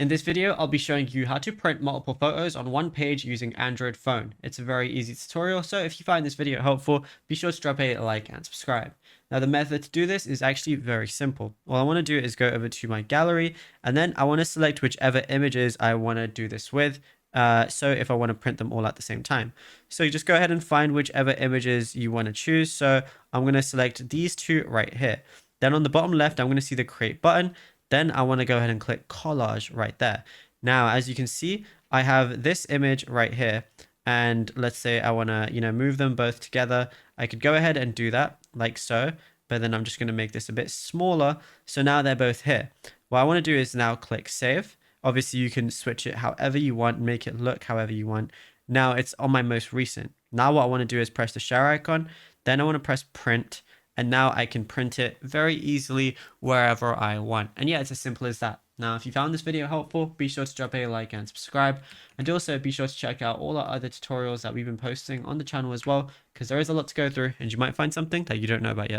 In this video, I'll be showing you how to print multiple photos on one page using Android phone. It's a very easy tutorial, so if you find this video helpful, be sure to drop a like and subscribe. Now, the method to do this is actually very simple. All I want to do is go over to my gallery, and then I want to select whichever images I want to do this with. So if I want to print them all at the same time. So you just go ahead and find whichever images you want to choose. So I'm going to select these two right here. Then on the bottom left, I'm going to see the create button. Then I want to go ahead and click collage right there. Now, as you can see, I have this image right here. And let's say I want to, move them both together. I could go ahead and do that like so. But then I'm just going to make this a bit smaller. So now they're both here. What I want to do is now click save. Obviously, you can switch it however you want, make it look however you want. Now it's on my most recent. Now what I want to do is press the share icon. Then I want to press print. And now I can print it very easily wherever I want. And yeah, it's as simple as that. Now, if you found this video helpful, be sure to drop a like and subscribe. And also be sure to check out all our other tutorials that we've been posting on the channel as well, because there is a lot to go through and you might find something that you don't know about yet.